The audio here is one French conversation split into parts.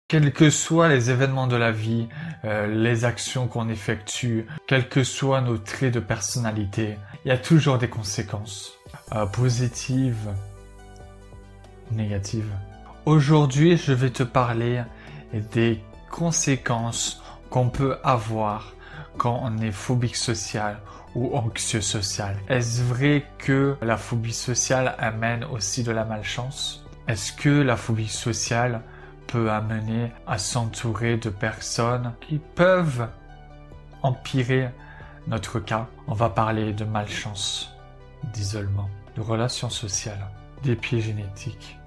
Quels que soient les événements de la vie, les actions qu'on effectue, quels que soient nos traits de personnalité, il y a toujours des conséquences, positives, négatives. Aujourd'hui, je vais te parler des conséquences qu'on peut avoir quand on est phobique social ou anxieux social. Est-ce vrai que la phobie sociale amène aussi de la malchance? Est-ce que la phobie sociale peut amener à s'entourer de personnes qui peuvent empirer notre cas? On va parler de malchance, d'isolement, de relations sociales, des pieds génétiques.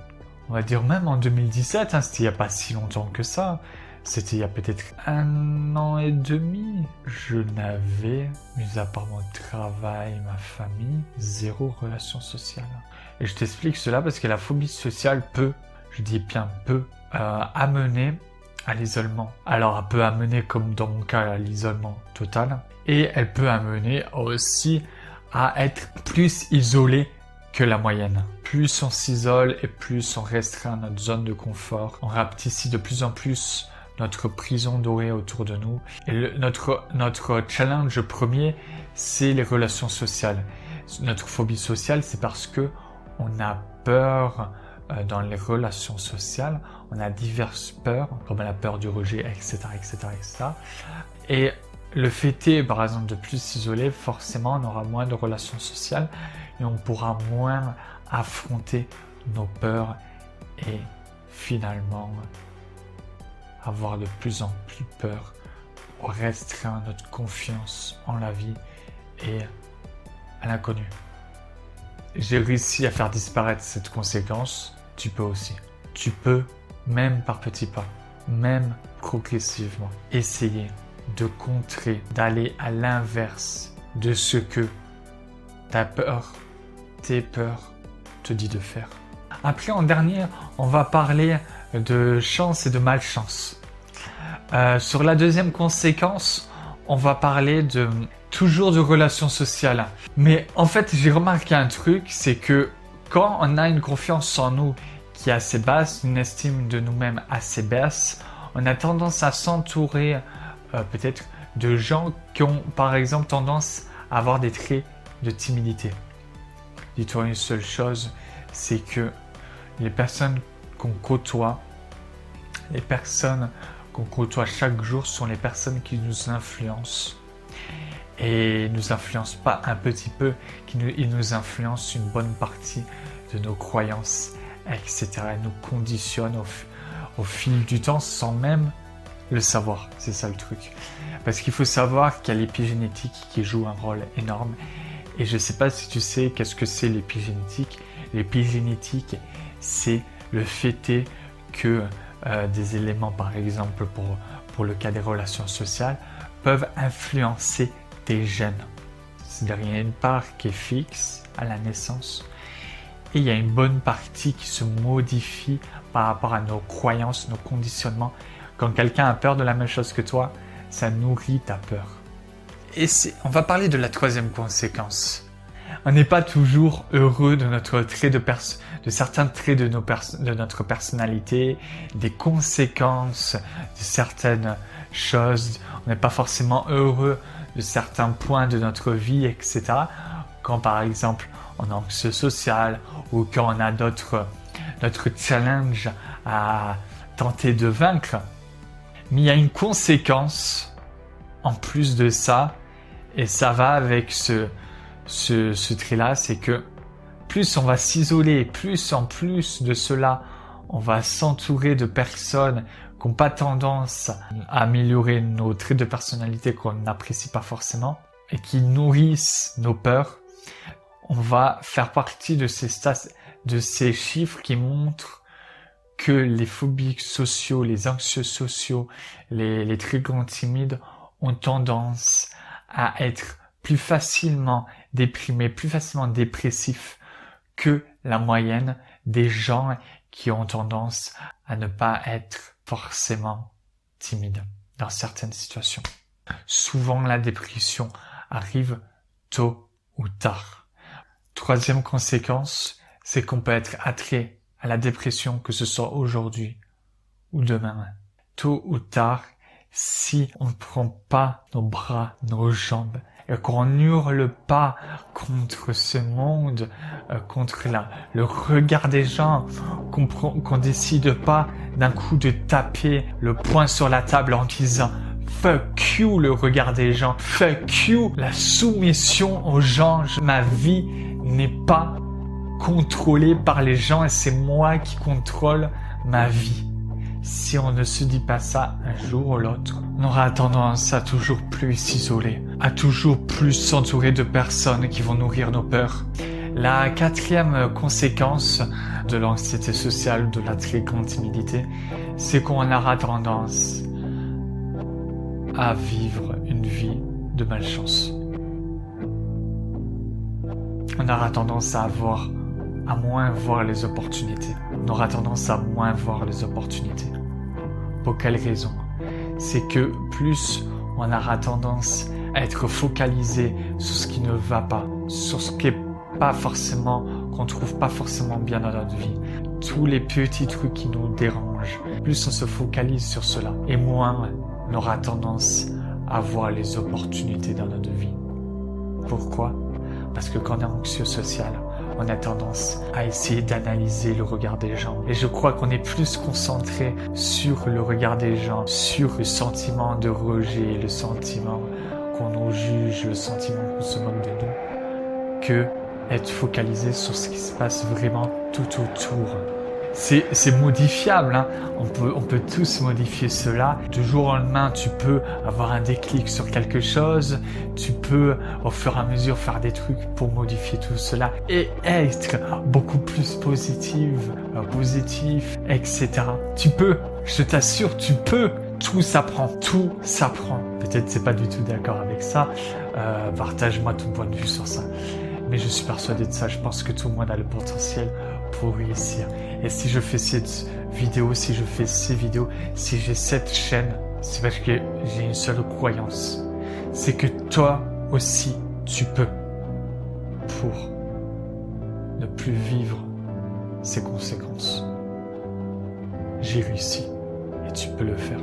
On va dire même en 2017, c'était il n'y a pas si longtemps que ça. C'était il y a peut-être 1 an et demi. Je n'avais, mis à part mon travail, ma famille, 0 relation sociale. Et je t'explique cela parce que la phobie sociale peut, je dis bien peut, amener à l'isolement. Alors elle peut amener, comme dans mon cas, à l'isolement total. Et elle peut amener aussi à être plus isolé que la moyenne. Plus on s'isole et plus on restreint notre zone de confort, on rapetit de plus en plus notre prison dorée autour de nous. Et notre challenge premier, c'est les relations sociales. Notre phobie sociale, c'est parce que on a peur dans les relations sociales, on a diverses peurs, comme la peur du rejet, etc., etc., etc. Et le fait est, par exemple, de plus s'isoler, forcément, on aura moins de relations sociales et on pourra moins affronter nos peurs et finalement avoir de plus en plus peur, restreindre notre confiance en la vie et à l'inconnu. J'ai réussi à faire disparaître cette conséquence, tu peux aussi. Tu peux, même par petits pas, même progressivement, essayer de contrer, d'aller à l'inverse de ce que tes peurs te disent de faire. Après, en dernier, on va parler de chance et de malchance. Sur la deuxième conséquence, on va parler toujours de relations sociales. Mais en fait, j'ai remarqué un truc, c'est que quand on a une confiance en nous qui est assez basse, une estime de nous-mêmes assez basse, on a tendance à s'entourer peut-être de gens qui ont par exemple tendance à avoir des traits de timidité. Dis-toi une seule chose, c'est que les personnes qu'on côtoie, chaque jour sont les personnes qui nous influencent. Et nous influencent pas un petit peu, ils nous influencent une bonne partie de nos croyances, etc. Ils nous conditionnent au fil du temps sans même le savoir. C'est ça le truc. Parce qu'il faut savoir qu'il y a l'épigénétique qui joue un rôle énorme. Et je ne sais pas si tu sais qu'est-ce que c'est l'épigénétique. L'épigénétique, c'est le fait est que des éléments, par exemple pour le cas des relations sociales, peuvent influencer tes gènes. C'est-à-dire qu'il y a une part qui est fixe à la naissance et il y a une bonne partie qui se modifie par rapport à nos croyances, nos conditionnements. Quand quelqu'un a peur de la même chose que toi, ça nourrit ta peur. Et on va parler de la troisième conséquence. On n'est pas toujours heureux de de certains traits de notre personnalité, des conséquences de certaines choses. On n'est pas forcément heureux de certains points de notre vie, etc. Quand par exemple on est anxieux social ou quand on a d'autres challenges à tenter de vaincre. Mais il y a une conséquence en plus de ça, et ça va avec ce trait-là, c'est que plus on va s'isoler, plus en plus de cela, on va s'entourer de personnes qui n'ont pas tendance à améliorer nos traits de personnalité qu'on n'apprécie pas forcément et qui nourrissent nos peurs. On va faire partie de ces chiffres qui montrent que les phobiques sociaux, les anxieux sociaux, les très grands timides ont tendance à être plus facilement déprimés, plus facilement dépressifs que la moyenne des gens qui ont tendance à ne pas être forcément timides dans certaines situations. Souvent, la dépression arrive tôt ou tard. Troisième conséquence, c'est qu'on peut être attrait à la dépression, que ce soit aujourd'hui ou demain. tôt ou tard, si on ne prend pas nos bras, nos jambes, et qu'on n'hurle pas contre ce monde, contre le regard des gens, qu'on décide pas d'un coup de taper le poing sur la table en disant « Fuck you le regard des gens, fuck you la soumission aux gens, ma vie n'est pas contrôlée par les gens et c'est moi qui contrôle ma vie ». Si on ne se dit pas ça un jour ou l'autre, on aura tendance à toujours plus s'isoler, à toujours plus s'entourer de personnes qui vont nourrir nos peurs. La quatrième conséquence de l'anxiété sociale, de la très grande timidité, c'est qu'on aura tendance à vivre une vie de malchance. On aura tendance à moins voir les opportunités. On aura tendance à moins voir les opportunités. Pour quelle raison? C'est que plus on aura tendance à être focalisé sur ce qui ne va pas, sur ce qui est pas forcément, qu'on trouve pas forcément bien dans notre vie. Tous les petits trucs qui nous dérangent. Plus on se focalise sur cela. Et moins on aura tendance à voir les opportunités dans notre vie. Pourquoi? Parce que quand on est anxieux social, on a tendance à essayer d'analyser le regard des gens. Et je crois qu'on est plus concentré sur le regard des gens, sur le sentiment de rejet, le sentiment qu'on nous juge, le sentiment qu'on se moque de nous, que être focalisé sur ce qui se passe vraiment tout autour. C'est modifiable, hein. On peut tous modifier cela. Du jour au lendemain, tu peux avoir un déclic sur quelque chose. Tu peux, au fur et à mesure, faire des trucs pour modifier tout cela et être beaucoup plus positif, etc. Tu peux, je t'assure, tu peux. Tout s'apprend. Peut-être c'est pas du tout d'accord avec ça. Partage-moi ton point de vue sur ça. Mais je suis persuadé de ça. Je pense que tout le monde a le potentiel pour réussir. Et si je fais cette vidéo, si je fais ces vidéos, si j'ai cette chaîne, c'est parce que j'ai une seule croyance. C'est que toi aussi, tu peux. Pour ne plus vivre ces conséquences. J'ai réussi. Et tu peux le faire.